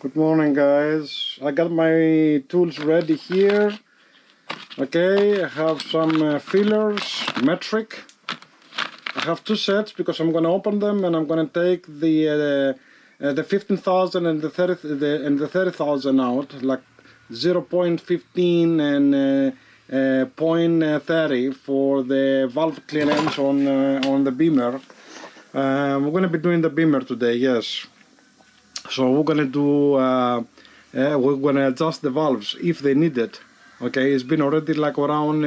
Good morning, guys. I got my tools ready here. Okay, I have some fillers, metric. I have two sets because I'm gonna open them and I'm gonna take the 15,000 and the 30,000 out, like 0.15 and 0.30 for the valve clearance on the Beamer. We're gonna be doing the Beamer today, yes. So we're gonna do we're gonna adjust the valves if they need it. Okay, it's been already like around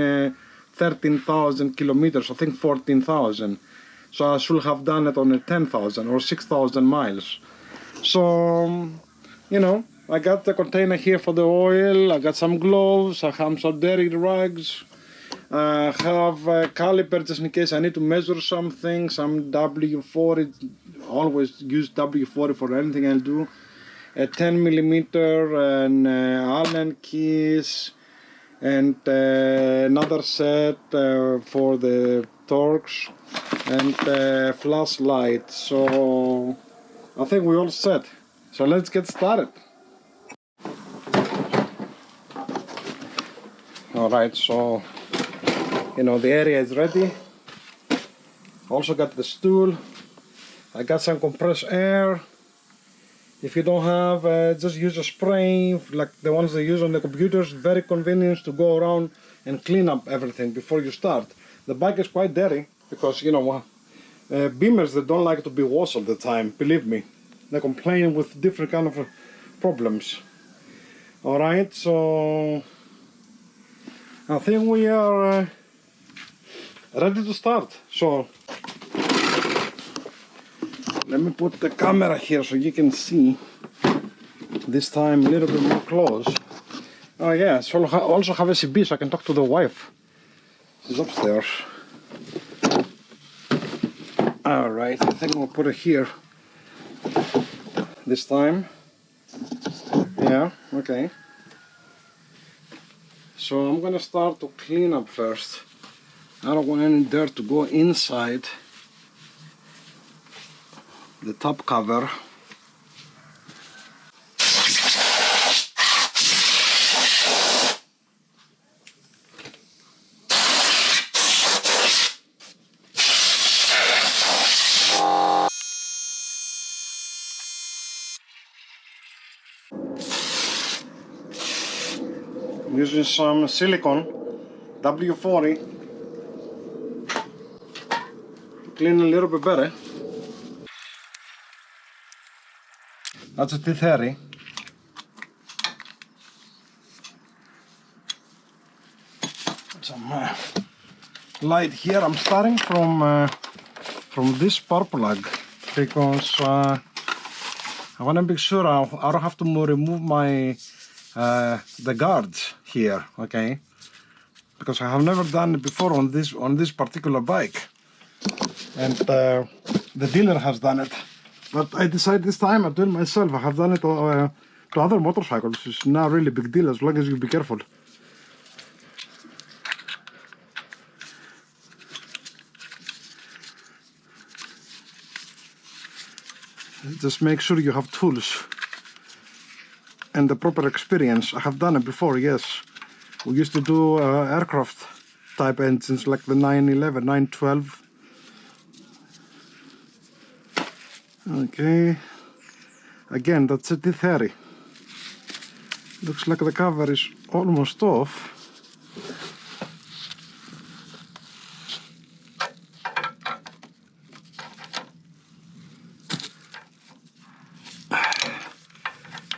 13,000 kilometers, I think 14,000. So I should have done it on 10,000 or 6,000 miles. So you know, I got the container here for the oil. I got some gloves. I have some dirty rags. I have calipers just in case I need to measure something. Some W40. Always use W40 for anything I'll do. A 10 millimeter and Allen keys, and another set for the torques, and flashlight. So I think we're all set. So let's get started. Alright, so you know the area is ready. Also got the stool. I got some compressed air. If you don't have, just use a spray like the ones they use on the computers. Very convenient to go around and clean up everything before you start. The bike is quite dirty because you know Beamers, they don't like to be washed all the time. Believe me, they complain with different kind of problems. All right, so I think we are ready to start. So let me put the camera here so you can see, this time a little bit more close. Oh yeah, so I also have a CB so I can talk to the wife. She's upstairs. Alright, I think we'll put it here this time. Yeah, okay. So I'm gonna start to clean up first. I don't want any dirt to go inside the top cover. I'm using some silicone W40 to clean a little bit better. That's a T30. Some light here. I'm starting from this spark plug because I want to make sure I don't have to remove my the guards here. Okay, because I have never done it before on this particular bike, and the dealer has done it. But I decided this time I'll do it myself. I have done it to other motorcycles. It's not really a big deal as long as you be careful. Just make sure you have tools and the proper experience. I have done it before, yes. We used to do aircraft type engines like the 911, 912. Okay, again that's a T30. Looks like the cover is almost off.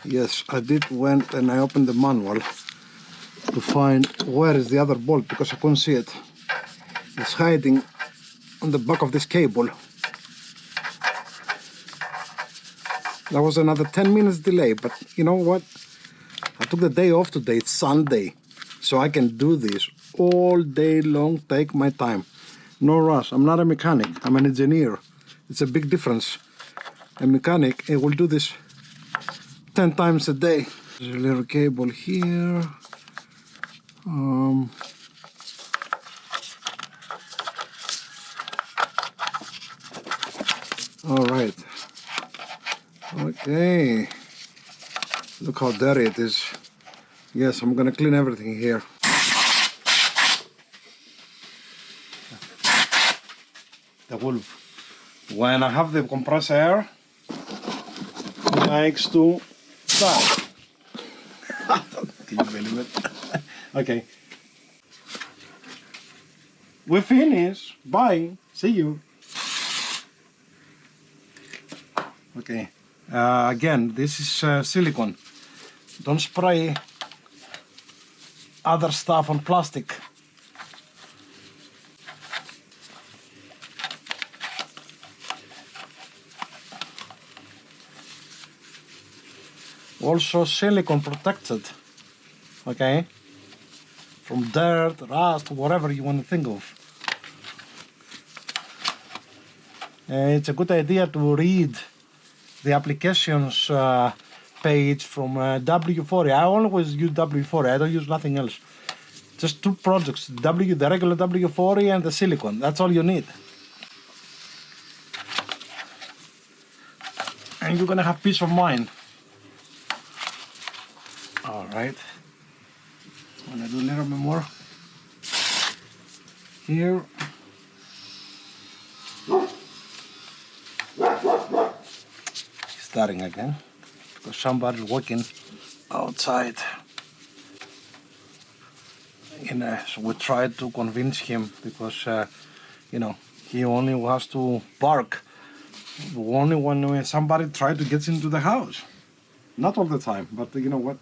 Yes, I did went and I opened the manual to find where is the other bolt because I couldn't see it. It's hiding on the back of this cable. There was another 10 minutes delay, but you know what? I took the day off today, it's Sunday, so I can do this all day long, take my time. No rush. I'm not a mechanic, I'm an engineer. It's a big difference. A mechanic, will do this 10 times a day. There's a little cable here. All right. Okay. Look how dirty it is. Yes, I'm gonna clean everything here. The wolf. When I have the compressed air, it likes to start. Can you believe it? Okay. We finish. Bye. See you. Okay. Again, this is silicone. Don't spray other stuff on plastic. Also silicone protected, okay, from dirt, rust, whatever you want to think of. It's a good idea to read the applications page from W40. I always use W40, I don't use nothing else. Just two products, the regular W40 and the silicone, that's all you need. And you're gonna have peace of mind. Alright, I'm gonna do a little bit more here. Starting again because somebody's working outside. So we tried to convince him because you know, he only has to bark only when somebody tried to get into the house. Not all the time, but you know what?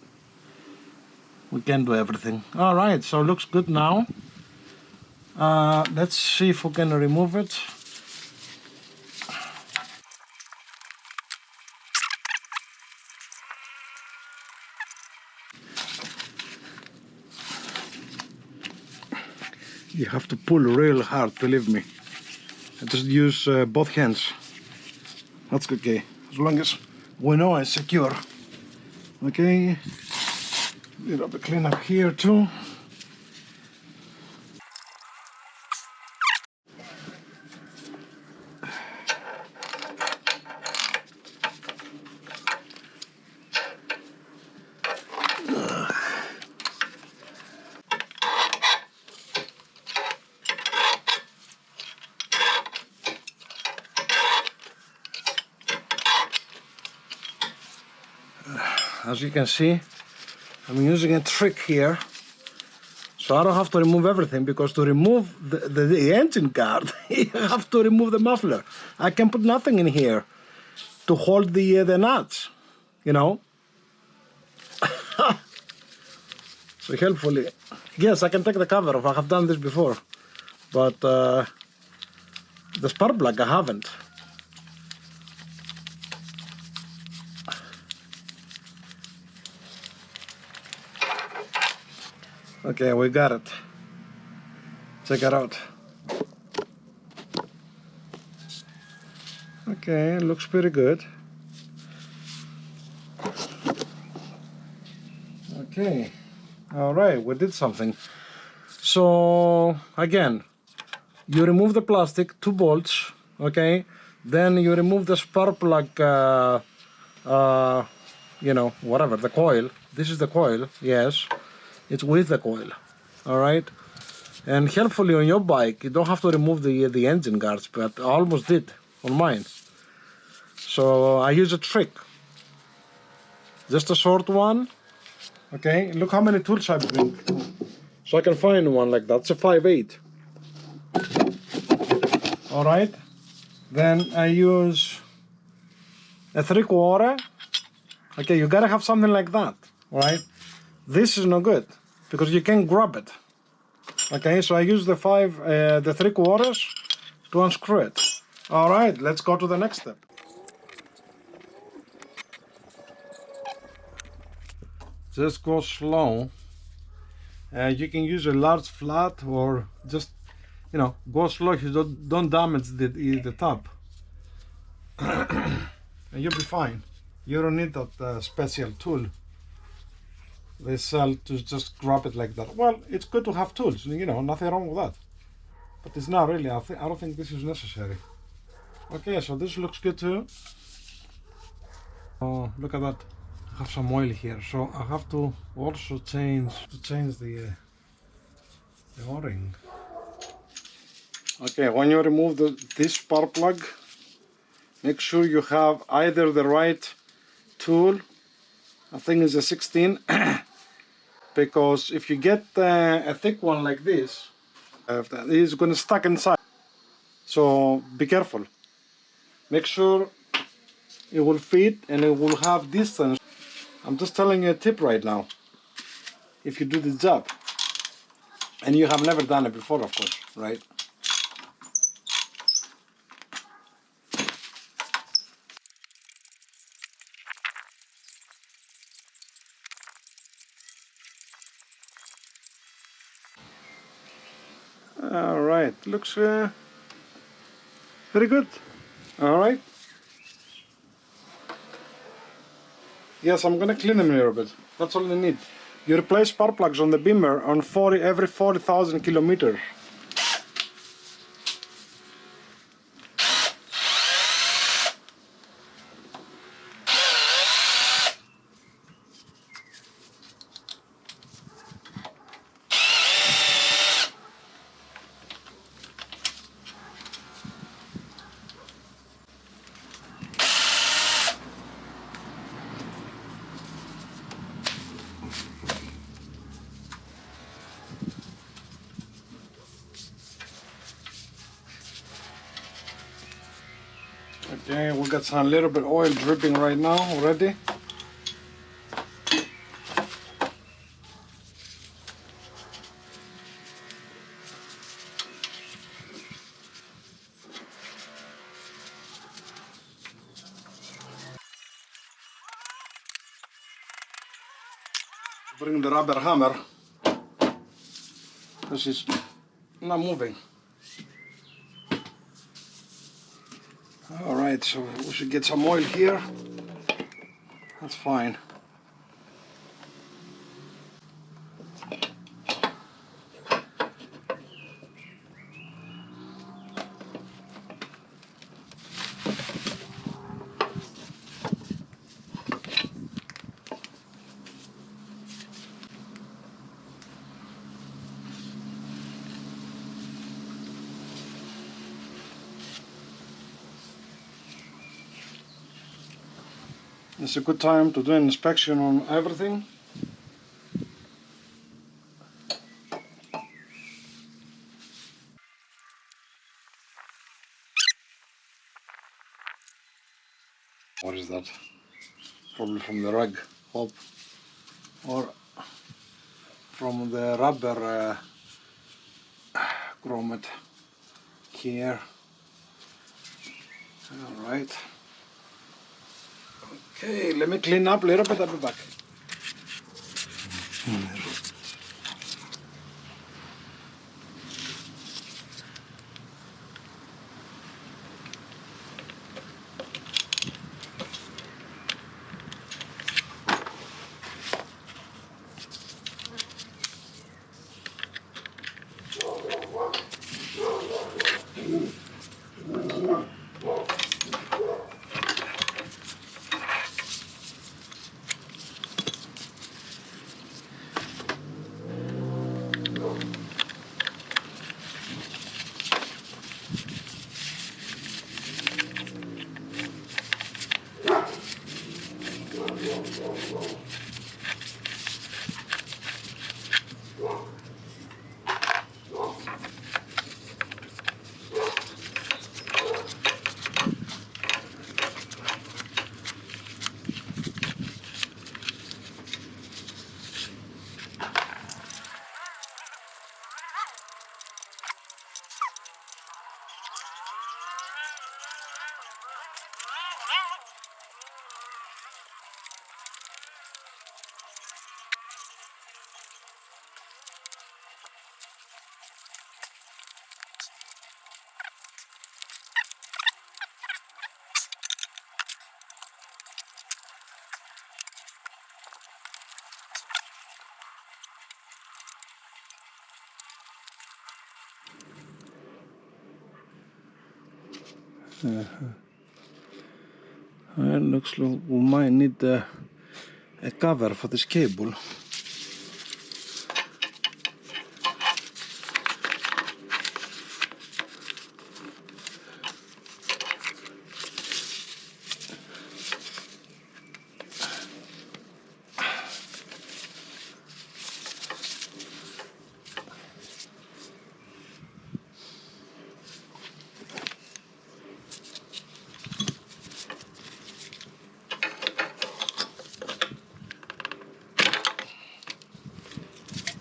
We can do everything. All right, so it looks good now. Let's see if we can remove it. You have to pull real hard, believe me. I just use both hands. That's okay, as long as we know it's secure. Okay. Little bit clean up here too. As you can see, I'm using a trick here, so I don't have to remove everything, because to remove the engine guard, you have to remove the muffler. I can put nothing in here to hold the nuts, you know. So helpfully, yes, I can take the cover off. I have done this before, but the spark plug I haven't. Okay, we got it. Check it out. Okay, looks pretty good. Okay, all right, we did something. So again, you remove the plastic, 2 bolts, okay? Then you remove the spark plug, you know, whatever, the coil. This is the coil, yes. It's with the coil, all right? And helpfully on your bike, you don't have to remove the engine guards, but I almost did on mine. So I use a trick. Just a short one, okay? Look how many tools I bring. So I can find one like that. It's a 5/8. All right? Then I use a 3/4. Okay, you gotta have something like that, all right? This is no good because you can't grab it. Okay, so I use the 3/4 to unscrew it. All right, let's go to the next step. Just go slow. You can use a large flat or just, you know, go slow. You don't damage the top, and you'll be fine. You don't need that special tool. They sell to just grab it like that. Well, it's good to have tools, you know, nothing wrong with that. But it's not really, I don't think this is necessary. Okay, so this looks good too. Oh, look at that. have some oil here, so I have to also change the o-ring. Okay, when you remove this spark plug, make sure you have either the right tool, I think it's a 16, because if you get a thick one like this, it's going to stuck inside. So be careful. Make sure it will fit and it will have distance. I'm just telling you a tip right now. If you do the job, and you have never done it before, of course, right? All right, looks very good. All right. Yes, I'm gonna clean them a little bit. That's all you need. You replace spark plugs on the Beamer on every 40,000 kilometers. Okay, we got some little bit oil dripping right now already. Bring the rubber hammer because it's not moving. Alright, so we should get some oil here. That's fine. It's a good time to do an inspection on everything. What is that? Probably from the rug, hope, or from the rubber grommet here. All right. Okay, let me clean up a little bit. I'll be back. It looks like we might need a cover for this cable.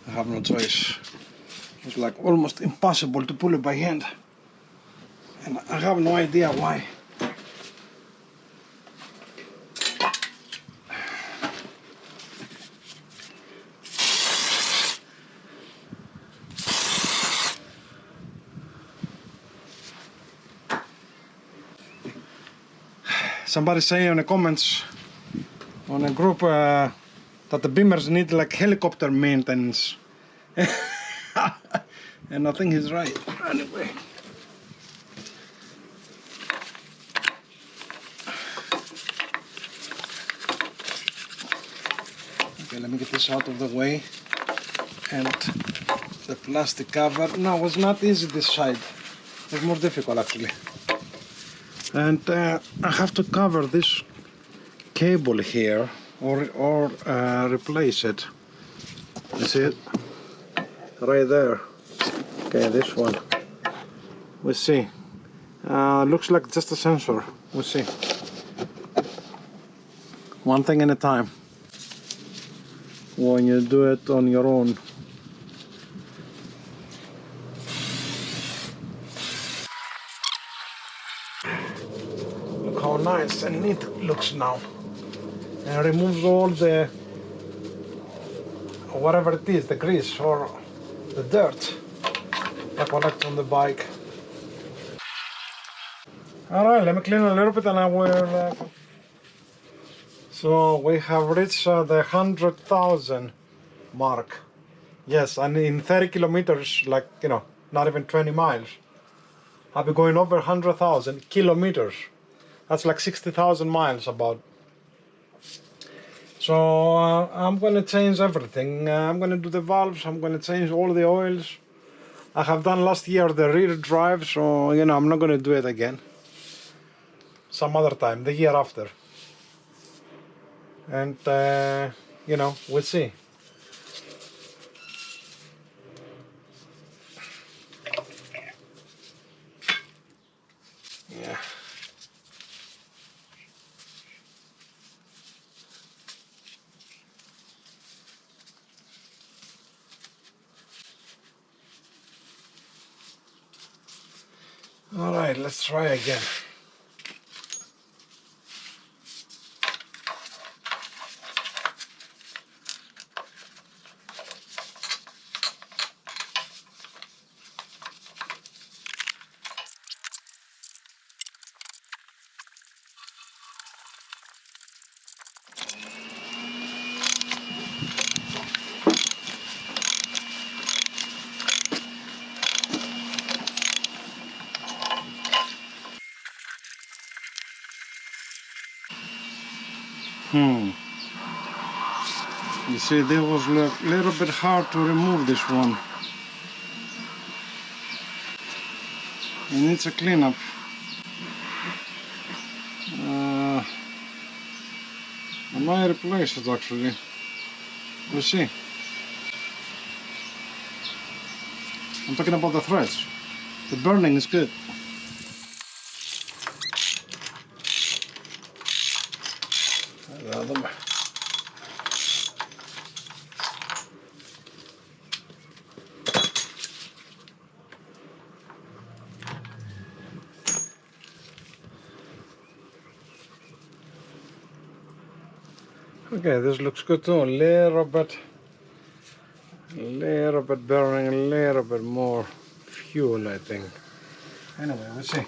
I have no choice. It's like almost impossible to pull it by hand, and I have no idea why. Somebody say in the comments on a group that the Beamers need like helicopter maintenance. And I think he's right. Anyway. Okay, let me get this out of the way. And the plastic cover. No, it's not easy this side. It's more difficult actually. And I have to cover this cable here or replace it. You see it? Right there. Okay, this one. We'll see. Looks like just a sensor. We'll see. One thing at a time. When you do it on your own. Look how nice and neat it looks now. And it removes all the whatever it is, the grease or the dirt that collects on the bike. Alright, let me clean a little bit and I will... So we have reached the 100,000 mark. Yes, and in 30 kilometers, like, you know, not even 20 miles. I'll be going over 100,000 kilometers. That's like 60,000 miles about. So I'm going to change everything. I'm going to do the valves, I'm going to change all the oils. I have done last year the rear drive, so you know I'm not going to do it again. Some other time, the year after. And you know, we'll see. Yeah. All right, let's try again. You see, there was a little bit hard to remove this one. It needs a cleanup. I might replace it actually. We'll see. I'm talking about the threads. The burning is good. Okay, this looks good too. A little bit burning, a little bit more fuel, I think. Anyway, we'll see.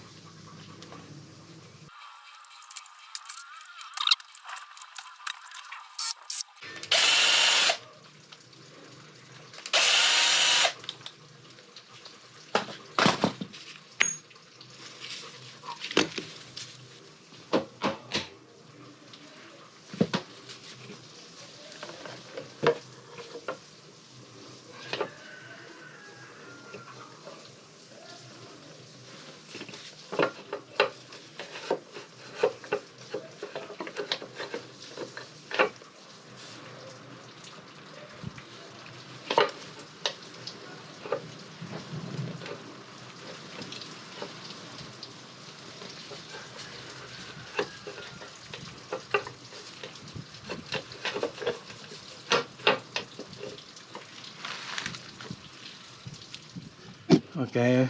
Okay,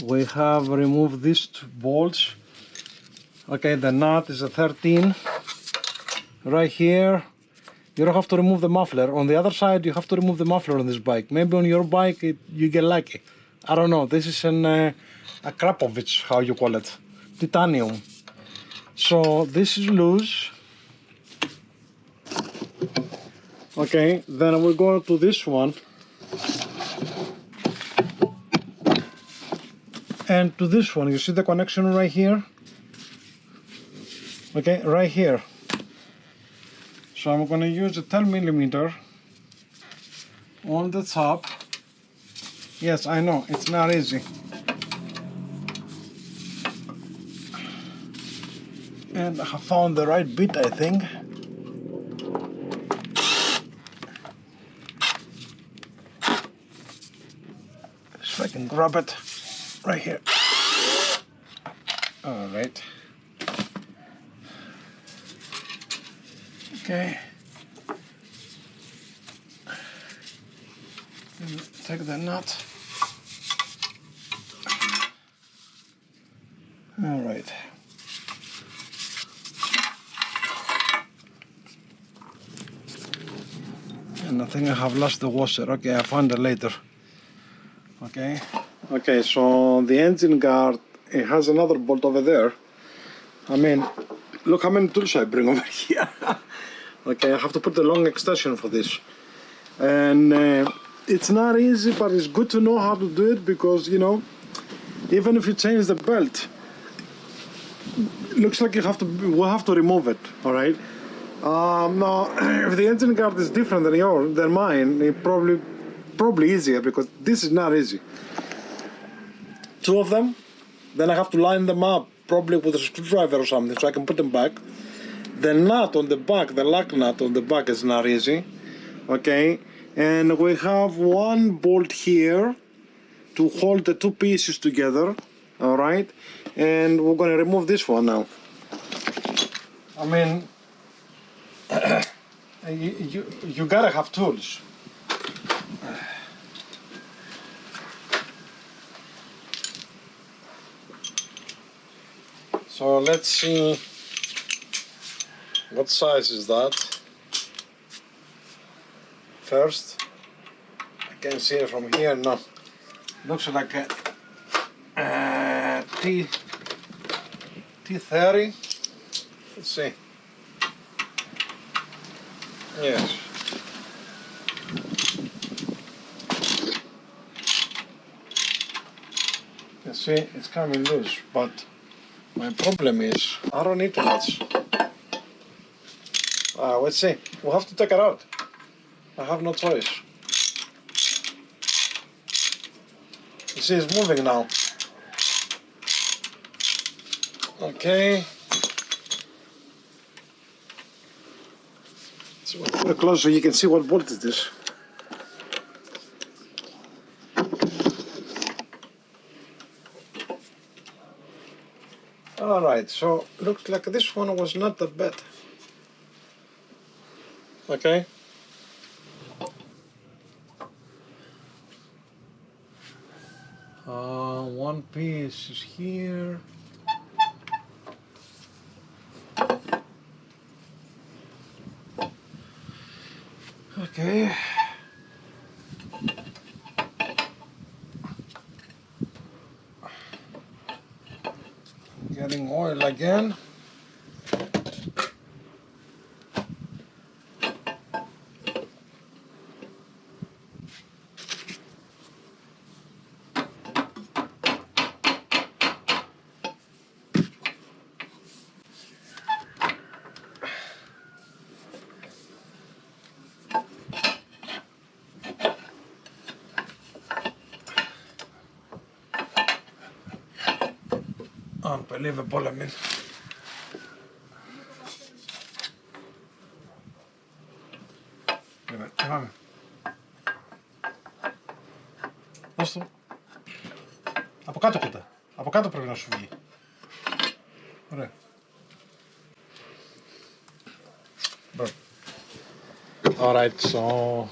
we have removed these two bolts. Okay, the nut is a 13 right here. You don't have to remove the muffler. On the other side, you have to remove the muffler on this bike. Maybe on your bike you get lucky. I don't know. This is a Krapovich, how you call it, titanium. So this is loose. Okay, then we go to this one and to this one. You see the connection right here? Okay, right here. So I'm going to use a 10mm on the top. Yes, I know, it's not easy. And I have found the right bit, I think. If I can grab it right here. All right. Okay. And take the nut. All right. And I think I have lost the washer. Okay, I found it later. Okay. Okay, so the engine guard, it has another bolt over there. I mean, look how many tools I bring over here. Okay, I have to put the long extension for this. And it's not easy, but it's good to know how to do it because, you know, even if you change the belt, it looks like we'll have to remove it, all right? Now, if the engine guard is different than mine, it probably easier because this is not easy. Two of them, then I have to line them up probably with a screwdriver or something so I can put them back. The nut on the back, the lock nut on the back is not easy. Okay, and we have one bolt here to hold the two pieces together. All right, and we're going to remove this one now. I mean, you gotta have tools. So let's see, what size is that? First, I can see it from here. No, looks like a T30. Let's see. Yes. You see, it's coming loose, but my problem is I don't need too much. Let's see. We'll have to take it out. I have no choice. You see, it's moving now. Okay. So we'll put it close so you can see what bolt it is. Alright, so looks like this one was not that bad. Okay. One piece is here. Okay. Getting oil again. Unbelievable, I mean. Πάμε. Δώσ' το. Από κάτω κοίτα. Από κάτω πρέπει να σου βγει. Ωραία. Alright, so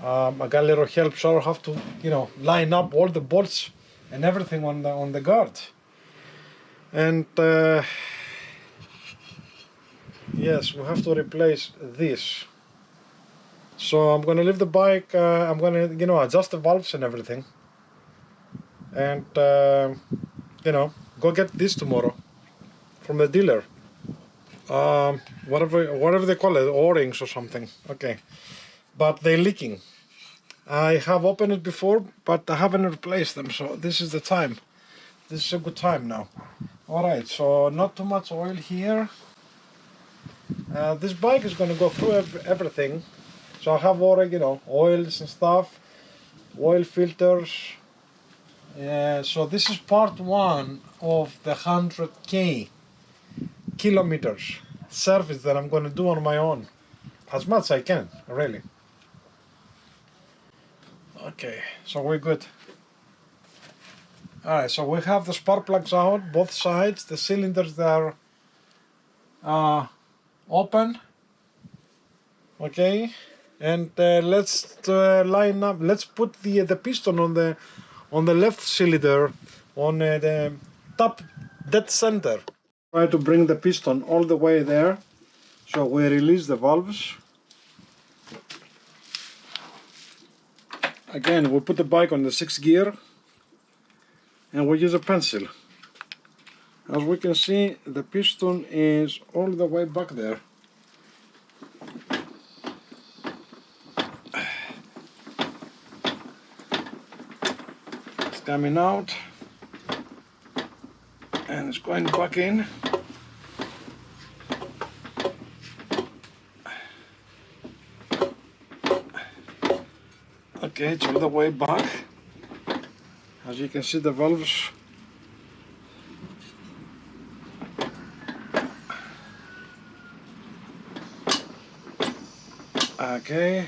I got a little help, so I have to, you know, line up all the bolts and everything on the guard. And yes, we have to replace this. So I'm gonna leave the bike. I'm gonna, you know, adjust the valves and everything, and you know, go get this tomorrow from the dealer. Whatever they call it, O-rings or something. Okay, but they're leaking. I have opened it before, but I haven't replaced them, so this is the time. This is a good time now. Alright, so not too much oil here. This bike is going to go through everything. So I have already, you know, oils and stuff, oil filters. So this is part one of the 100k kilometers service that I'm going to do on my own. As much as I can, really. Okay, so we're good. Alright, so we have the spark plugs out, both sides. The cylinders, they are open. Okay, and let's line up. Let's put the piston on the left cylinder, on the top dead center. Try to bring the piston all the way there, so we release the valves. Again, we put the bike on the 6th gear, and we use a pencil. As we can see, the piston is all the way back there. It's coming out, and it's going back in. Okay, it's all the way back. As you can see, the valves okay,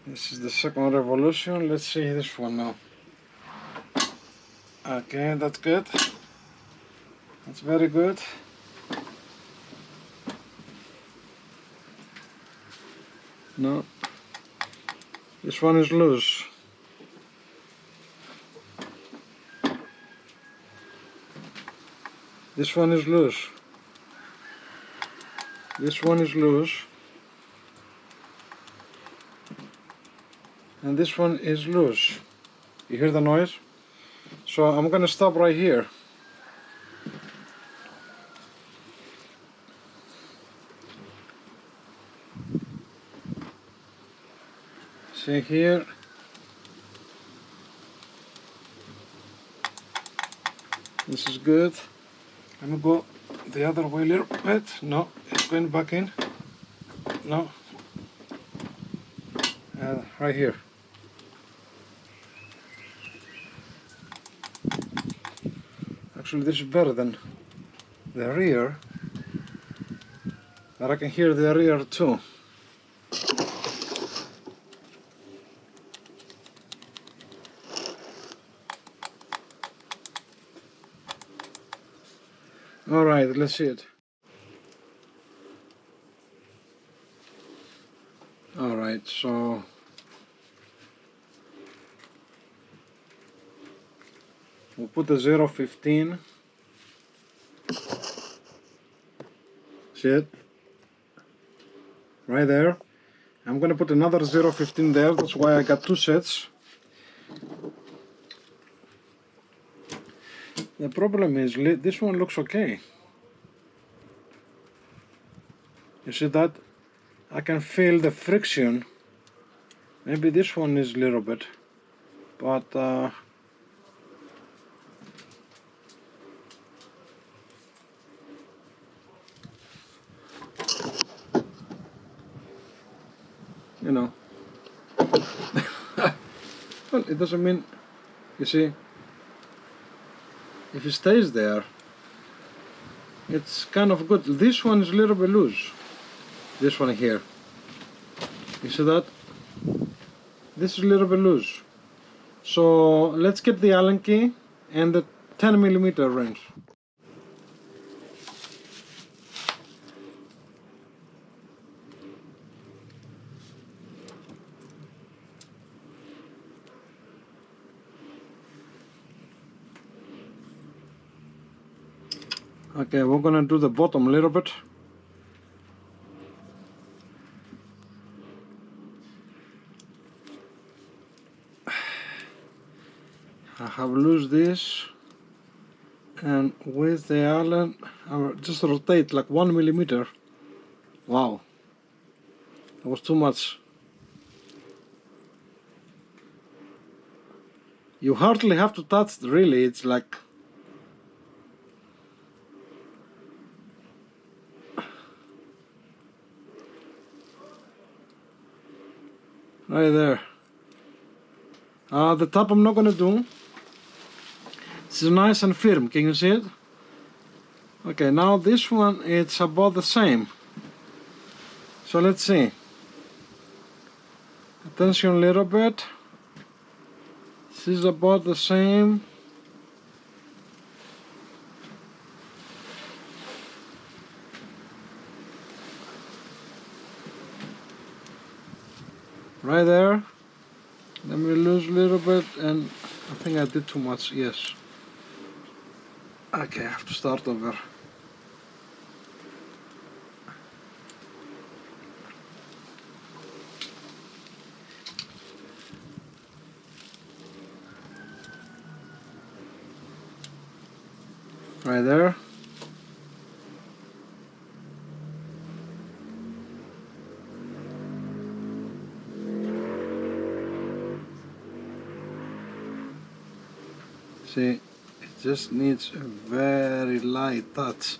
this is the second revolution. Let's see this one now. Okay, that's good. That's very good. No, this one is loose. This one is loose. This one is loose. And this one is loose. You hear the noise? So I'm gonna stop right here. See here. This is good. Let me go the other way a little bit. No, it's going back in. No. Right here. Actually, this is better than the rear. But I can hear the rear too. Alright, let's see it. Alright, so we'll put the 0.15. See it? Right there. I'm gonna put another 0.15 there, that's why I got two sets. The problem is, this one looks okay. You see that? I can feel the friction. Maybe this one is a little bit, but you know. Well, it doesn't mean, you see, if it stays there, it's kind of good. This one is a little bit loose. This one here. You see that? This is a little bit loose. So let's get the Allen key and the 10mm wrench. Okay, we're gonna do the bottom a little bit. I have loose this, and with the Allen I will just rotate like 1 millimeter. Wow, that was too much. You hardly have to touch, really. It's like right there. The top I'm not gonna do. This is nice and firm. Can you see it? Okay, now this one, it's about the same. So let's see. Attention a little bit. This is about the same. Right there. Let me lose a little bit, and I think I did too much, yes. Okay, I have to start over. Right there. See, it just needs a very light touch.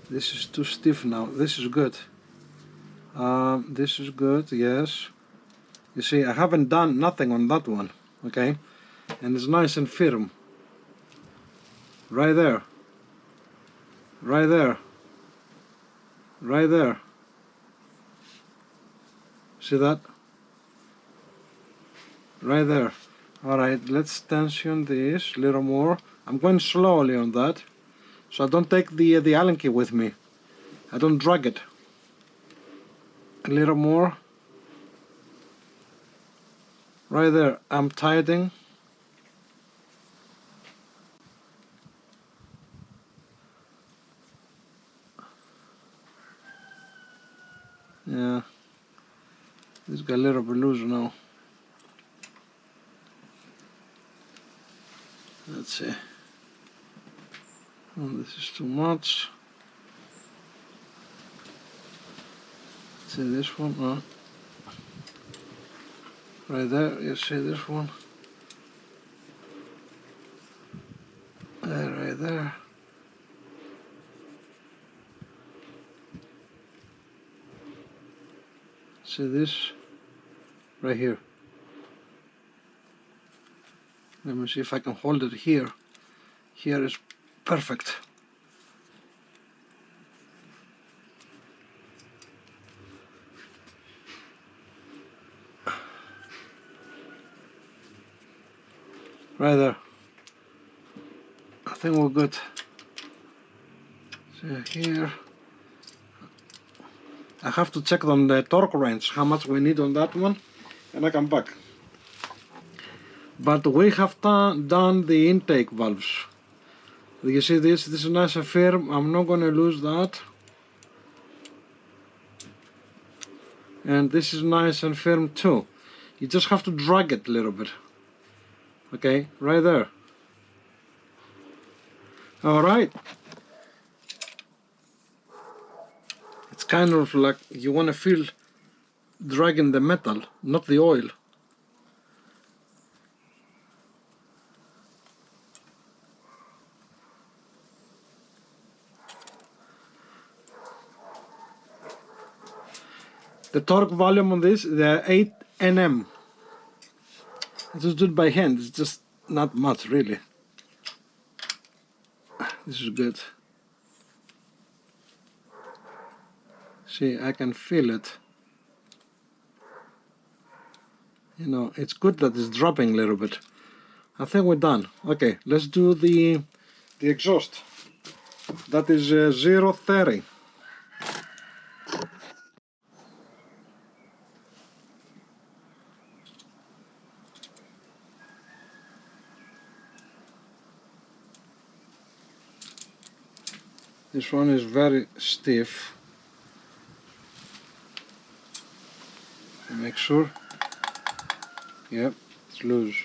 This is too stiff now. This is good. This is good, yes. You see, I haven't done nothing on that one, okay? And it's nice and firm. Right there. Right there. Right there. See that? Right there. Alright, let's tension this a little more. I'm going slowly on that, so I don't take the Allen key with me. I don't drag it. A little more. Right there, I'm tightening. Yeah, this got a little bit loose now. Let's see. Oh, this is too much. See this one? Right there, you see this one? There, right there. See this? Right here. Let me see if I can hold it here. Here is perfect. Right there. I think we're good. See here. I have to check on the torque range, how much we need on that one, and I come back. But we have done the intake valves. You see this? This is nice and firm. I'm not going to lose that. And this is nice and firm too. You just have to drag it a little bit. Okay, right there. Alright. It's kind of like you want to feel dragging the metal, not the oil. The torque volume on this, the 8 Nm. It's just done by hand, it's just not much really. This is good. See, I can feel it. You know, it's good that it's dropping a little bit. I think we're done. Okay, let's do the exhaust. That is 030. This one is very stiff. Make sure. Yep, it's loose.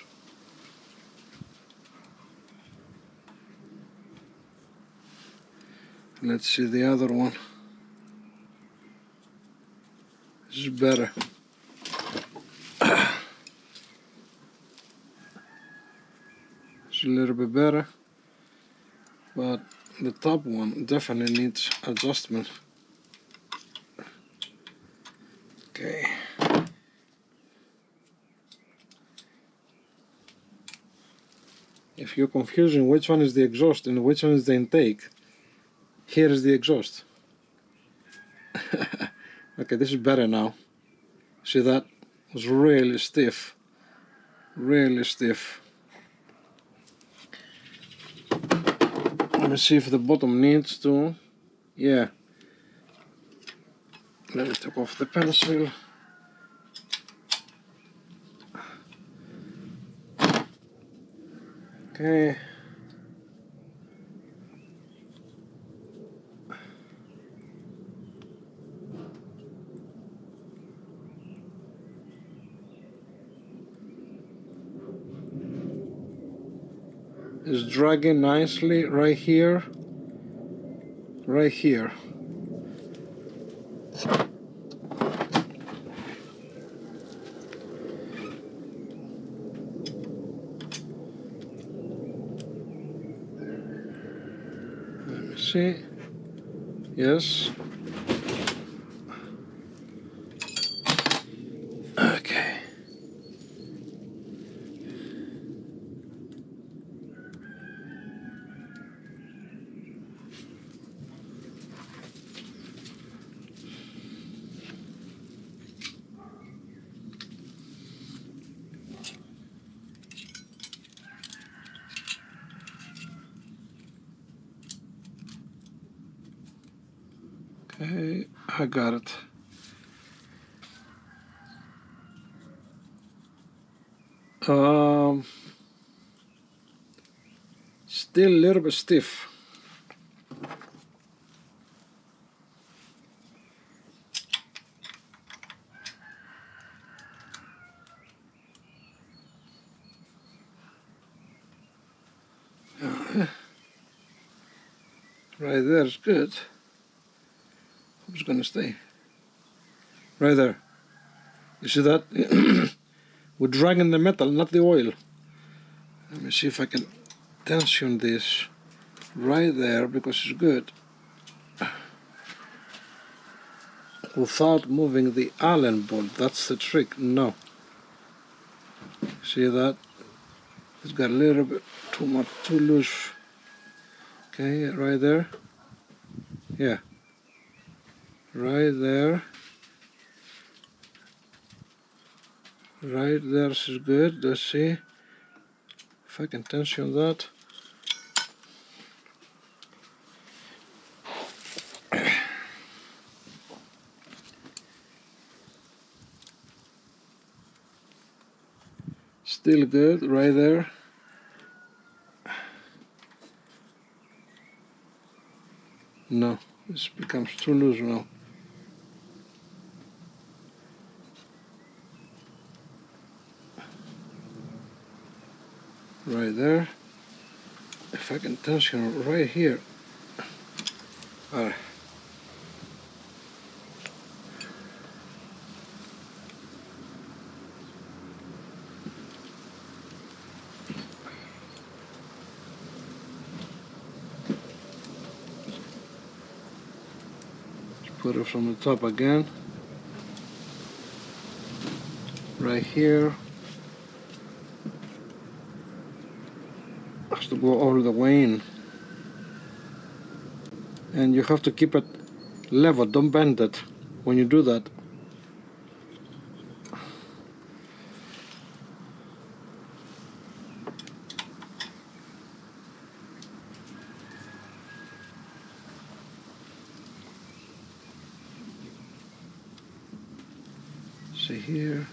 Let's see the other one. This is better. It's a little bit better, but the top one definitely needs adjustment. Okay. If you're confusing which one is the exhaust and which one is the intake, here is the exhaust. Okay, this is better now. See, that was really stiff. Really stiff. Let me see if the bottom needs to. Yeah. Let me take off the pencil. Okay. It's dragging nicely right here. Right here. Let me see. Yes. Okay. Okay, I got it. Still a little bit stiff. Right there is good. It's gonna stay. Right there. You see that? We're dragging the metal, not the oil. Let me see if I can tension this right there because it's good. Without moving the Allen bolt, that's the trick. No. See that? It's got a little bit too much, too loose. Okay, right there. Yeah. Right there. Right there is good. Let's see if I can tension that. Still good, right there. No, this becomes too loose now. Right there. If I can tension right here. Alright. Put it from the top again. Right here. Has to go all the way in. And you have to keep it level, don't bend it when you do that. See here.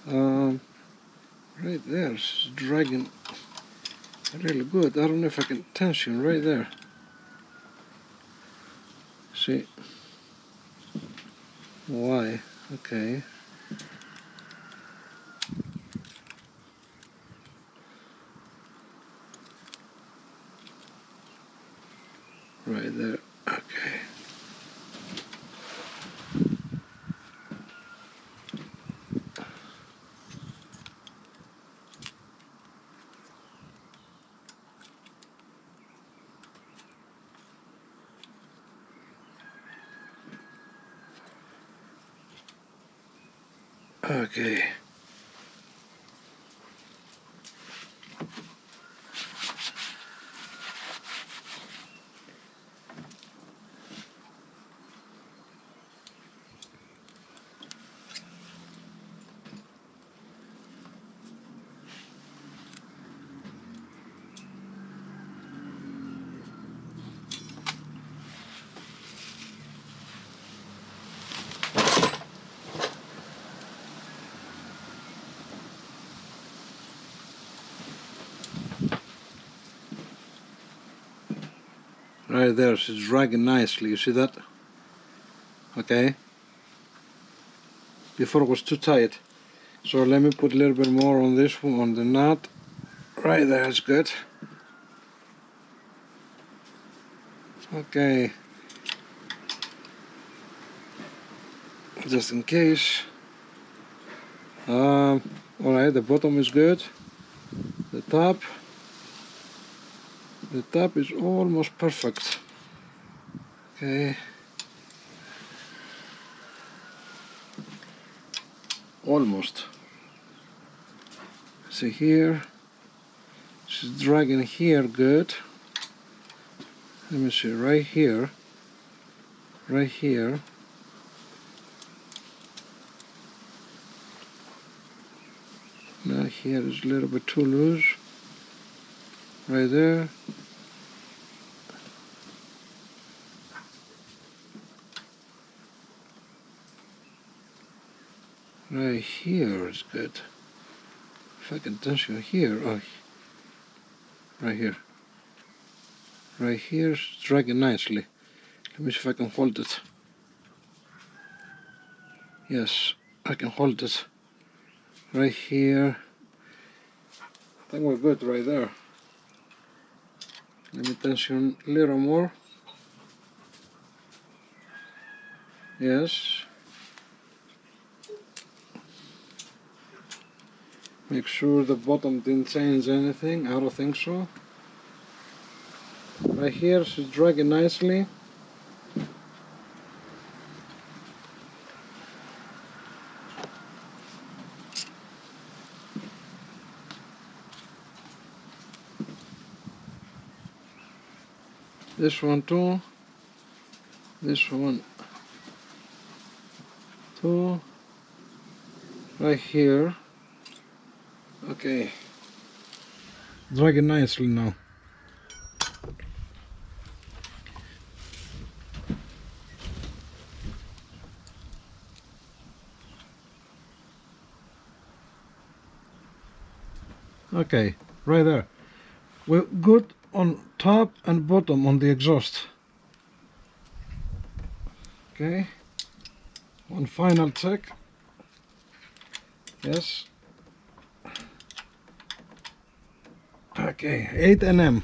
Right there, it's dragging really good. I don't know if I can tension right there. See? Why? Okay. Right there. Okay. Okay. Right there, it's dragging nicely, you see that? Okay. Before it was too tight. So let me put a little bit more on this one, on the nut. Right there, it's good. Okay. Just in case. Alright, the bottom is good. The top is almost perfect. Okay. Almost. See here, she's dragging here good. Let me see, right here. Right here. Now here is a little bit too loose. Right there. Right here is good. If I can tension here, oh, right here. Right here is dragging nicely. Let me see if I can hold it. Yes, I can hold it. Right here. I think we're good right there. Let me tension a little more. Yes. Make sure the bottom didn't change anything. I don't think so. Right here, she's dragging nicely. This one too. This one too. Right here. Okay. Dragging nicely now. Okay, right there. We're good on top and bottom on the exhaust. Okay. One final check. Yes. Okay, 8 Nm.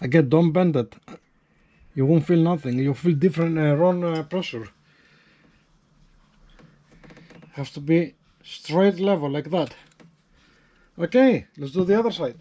Again, don't bend it. You won't feel nothing. You feel different run pressure. Has to be straight level like that. Okay, let's do the other side.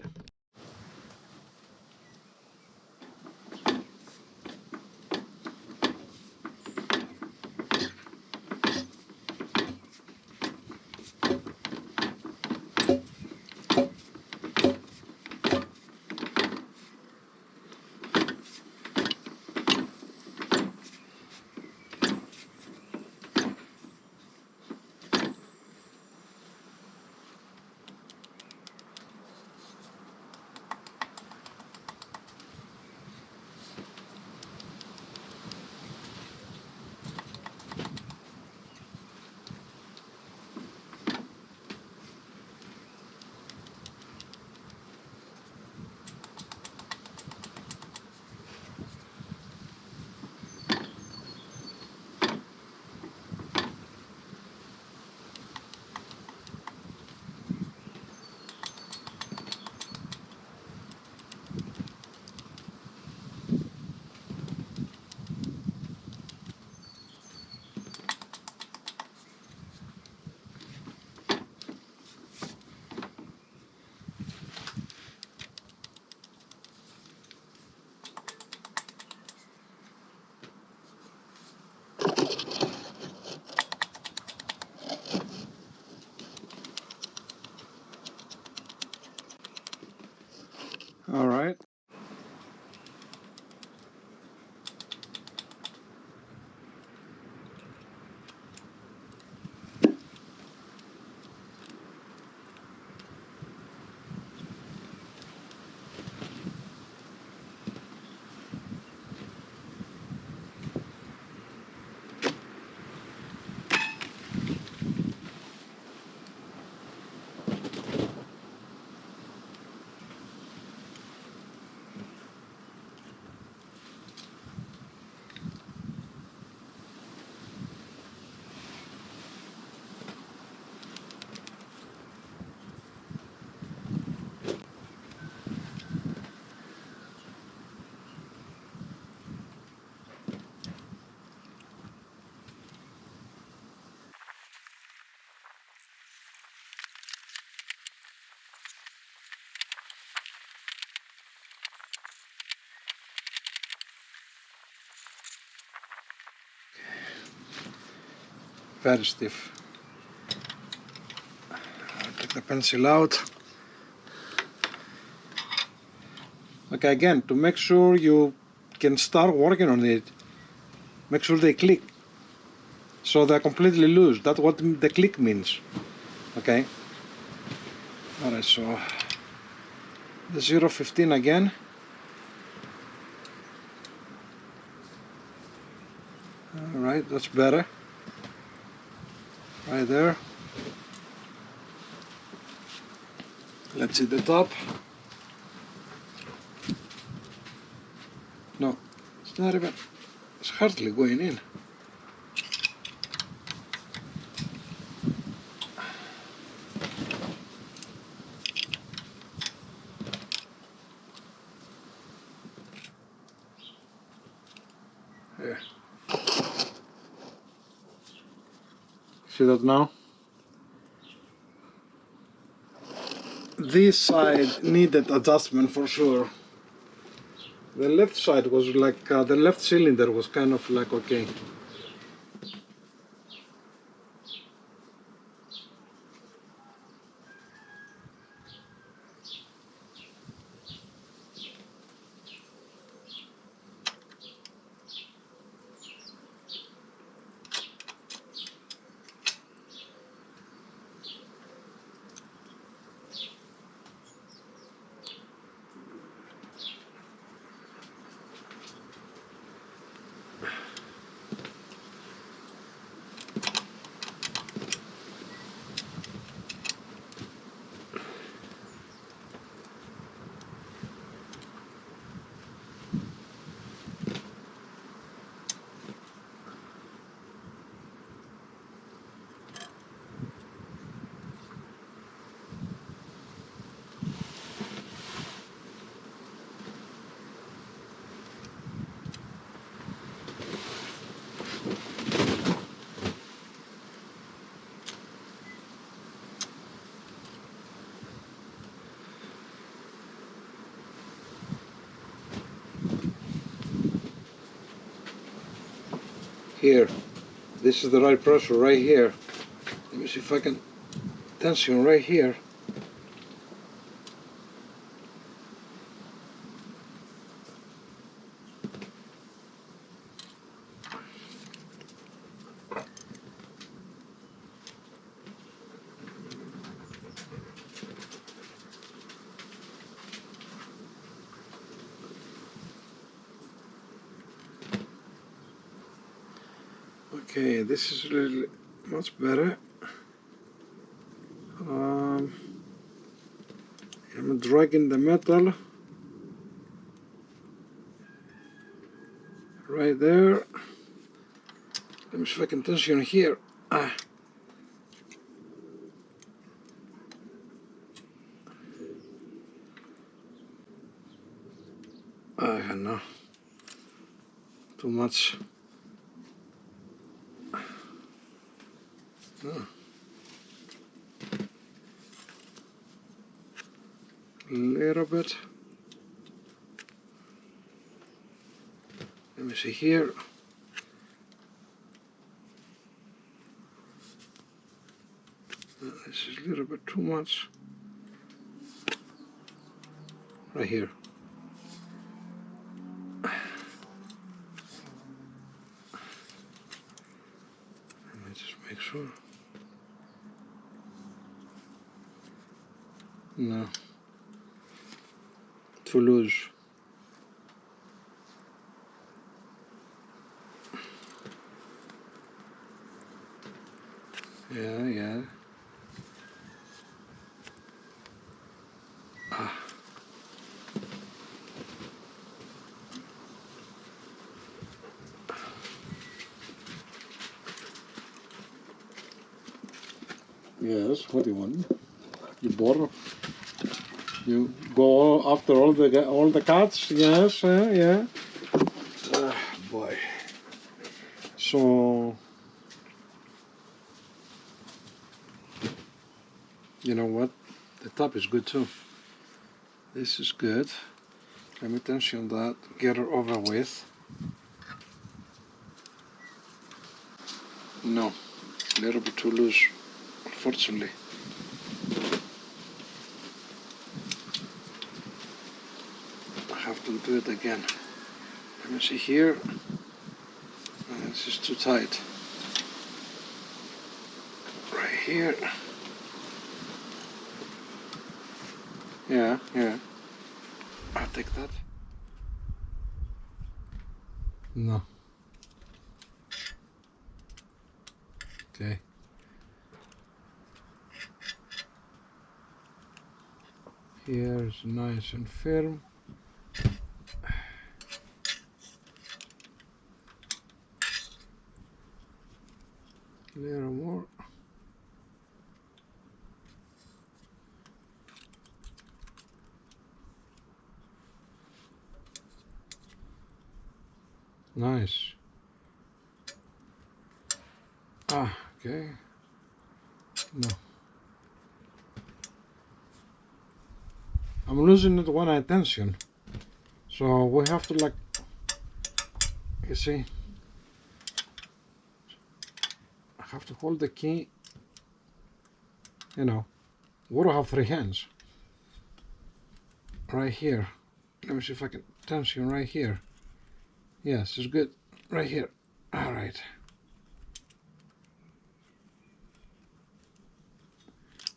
All right. Very stiff. I'll take the pencil out. Okay, again, to make sure you can start working on it, make sure they click. So they're completely loose. That's what the click means. Okay. Alright, so the 0.15 again. Alright, that's better. Right there. Let's see the top. No, it's not even, it's hardly going in. Here. See that now? This side needed adjustment for sure. The left side was like, the left cylinder was kind of like okay. Here, this is the right pressure right here. Let me see if I can tension right here. Okay, this is really much better. I'm dragging the metal right there. Let me see if I can tension here. I no, too much. No. Little bit. Let me see here. This is a little bit too much. right here. Let me just make sure. No, too loose. Yeah. Yes, what do you want? You bore? You go after all the cats? Yes, yeah. Boy. So, you know what? The top is good too. This is good. Let me tension that, get her over with. No, a little bit too loose, unfortunately. I have to do it again. Let me see here. This is too tight. Right here. Yeah. I'll take that. No. Okay. Here's nice and firm. A little more. Nice. Okay. No. I'm losing it when I tension. So we have to, like, you see, I have to hold the key, you know. What do I have 3 hands? Right here. Let me see if I can tension right here. Yes, it's good. Right here. Alright.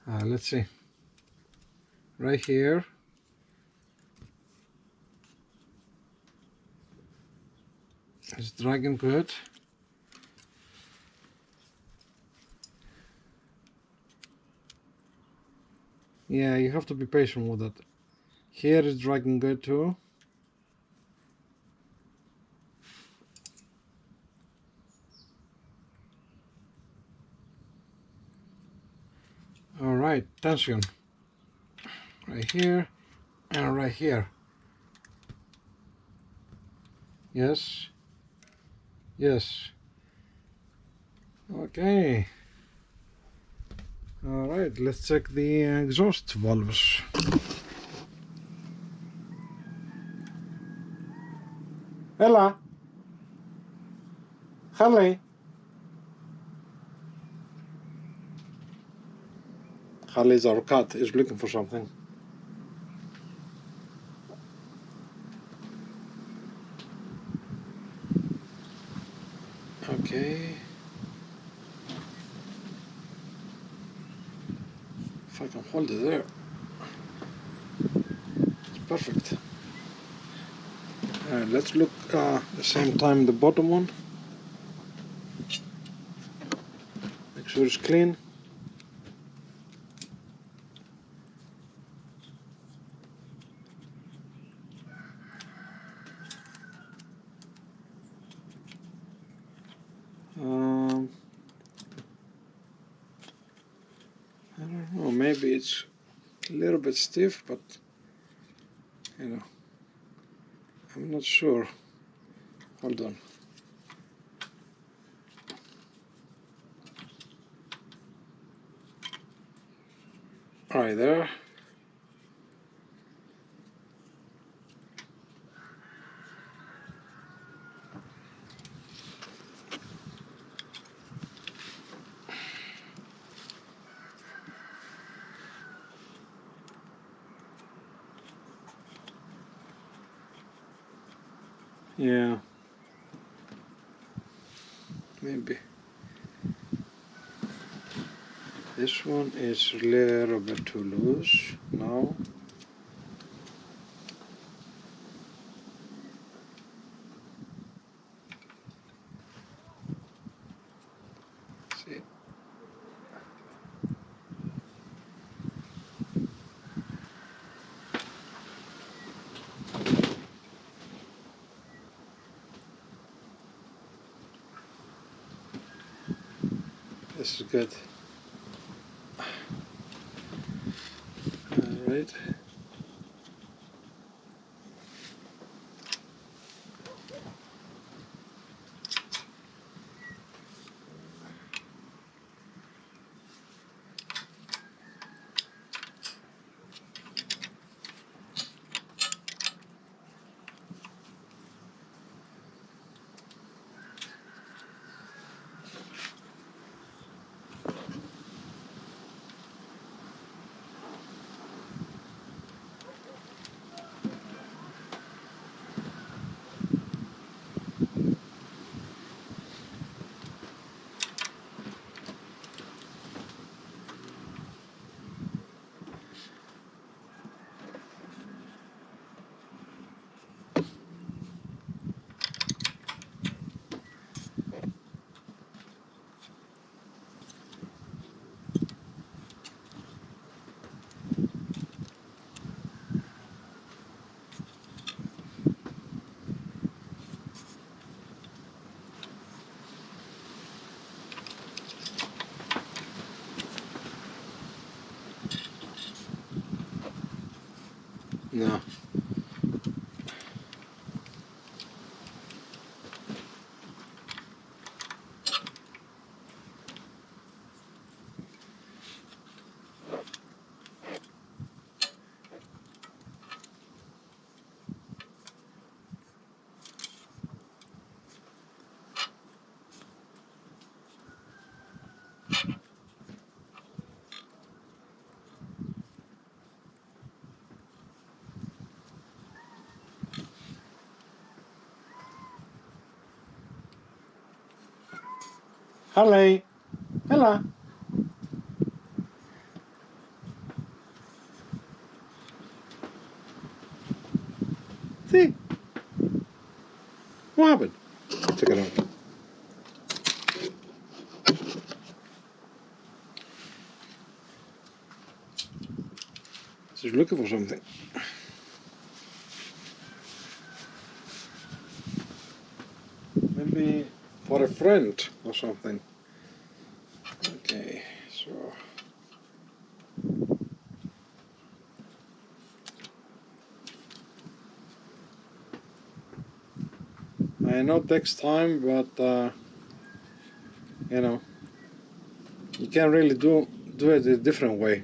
Let's see. Right here. It's dragging good. Yeah, you have to be patient with it. Here is dragging good too. Alright, tension. Right here and right here. Yes. Yes. Okay. Alright, let's check the exhaust valves. Ella. Harley. Harley's our cat, is looking for something. Okay. If I can hold it there. It's perfect. Let's look at the same time the bottom one. Make sure it's clean. I don't know, maybe it's a little bit stiff, but you know, I'm not sure. Hold on. Right there. Yeah, maybe. This one is a little bit too loose now. See. This is good. Alright. No. Hello. Hello. See? What happened? Check it out. She's looking for something. Maybe for a friend or something. Okay, so I know it takes time, but you know, you can really do it a different way.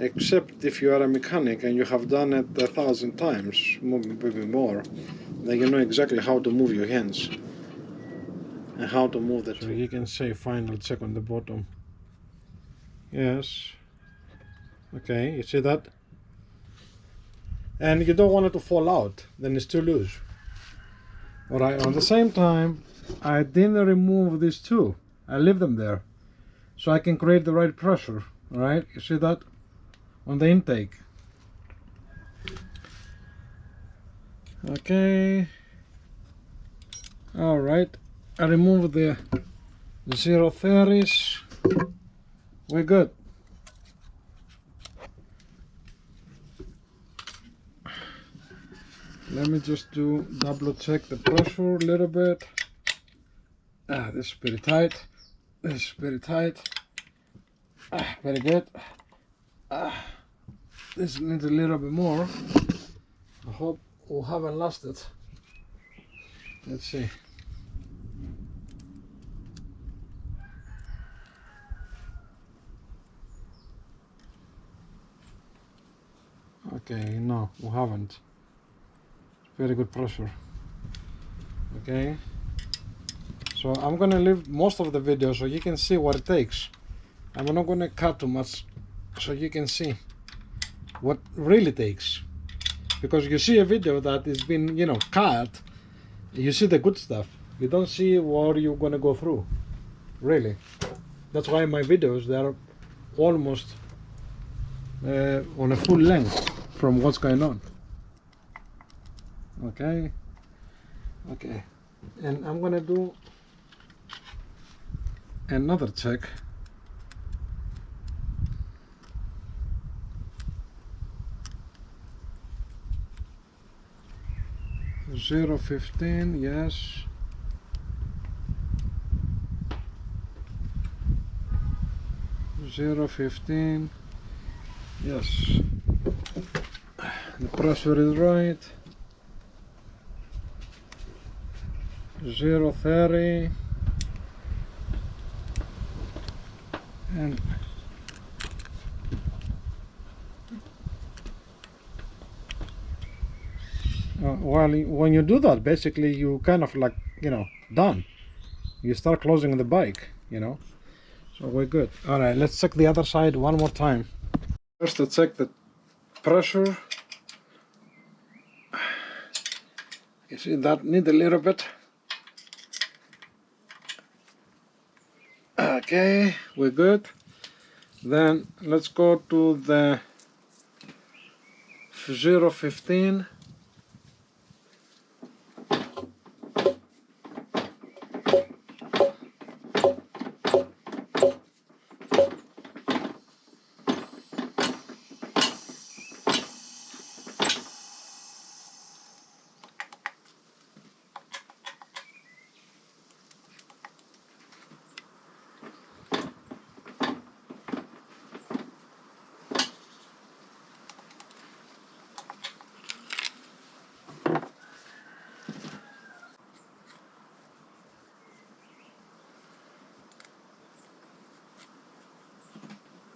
Except if you are a mechanic and you have done it 1,000 times, maybe more, then you know exactly how to move your hands and how to move the So tool. you can say final check on the bottom. Yes. Okay, you see that? And you don't want it to fall out, then it's too loose. Alright, at the same time, I didn't remove these two. I leave them there. So I can create the right pressure. Alright, you see that? On the intake. Okay. Alright, I removed the 030s. We're good. Let me just double check the pressure a little bit. This is pretty tight. This is pretty tight. Very good. This needs a little bit more. I hope we haven't lost it. Let's see. Okay, no, we haven't. Very good pressure. Okay, so I'm gonna leave most of the video so you can see what it takes. I'm not gonna cut too much so you can see what really takes. because you see a video that is been, you know, cut, you see the good stuff. You don't see what you're gonna go through, really. That's why my videos, they are almost on a full length from what's going on. Okay, okay, and I'm gonna do another check. (0.15), yes. (0.15), yes. The pressure is right. 0.30, and well, when you do that, basically you kind of like, you know, done. You start closing the bike, you know. So we're good. All right, let's check the other side one more time. First, let's check the pressure. You see that need a little bit. Okay, we're good. Then let's go to the 0.15.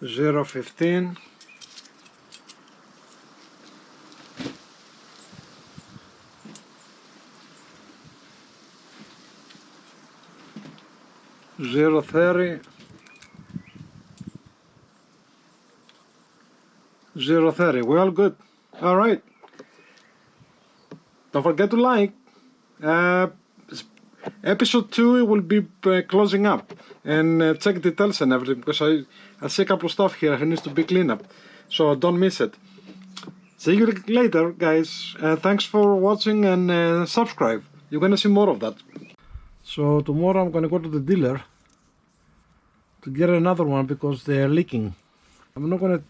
(0.15). (0.30). 0.30. We're all good. All right. Don't forget to like. Episode 2 will be closing up, and check details and everything, because I see a couple of stuff here that needs to be cleaned up, so don't miss it. See you later, guys. Thanks for watching, and subscribe. You're gonna see more of that. So tomorrow I'm gonna go to the dealer to get another one because they're leaking. I'm gonna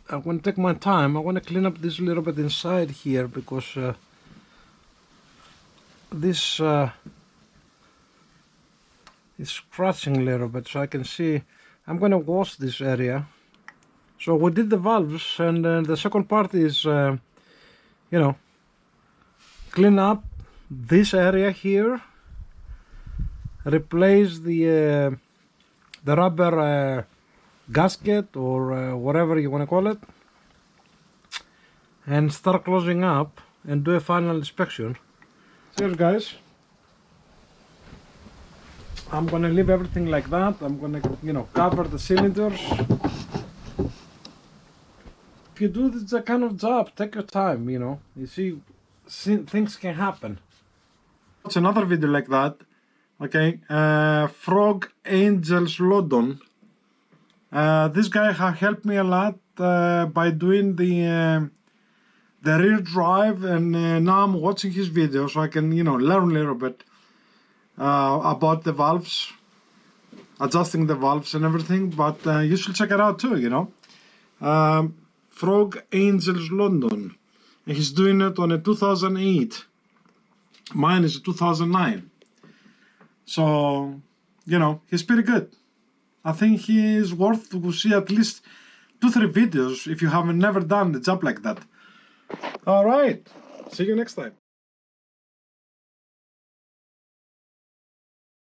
take my time. I want to clean up this a little bit inside here, because this is scratching a little bit, so I can see. I'm gonna wash this area. So we did the valves, and the second part is you know, clean up this area here, replace the rubber gasket, or whatever you want to call it, and start closing up and do a final inspection. Cheers, guys. I'm gonna leave everything like that. I'm gonna, you know, cover the cylinders. If you do this kind of job, take your time, you know. You see things can happen. Watch another video like that. Okay, Frog Angels London. This guy has helped me a lot by doing the rear drive, and now I'm watching his video so I can, you know, learn a little bit about the valves, adjusting the valves and everything. But you should check it out too, you know. Frog Angels London, and he's doing it on a 2008. Mine is a 2009. So, you know, he's pretty good. I think he is worth to see at least 2-3 videos if you haven't never done the job like that. All right, see you next time.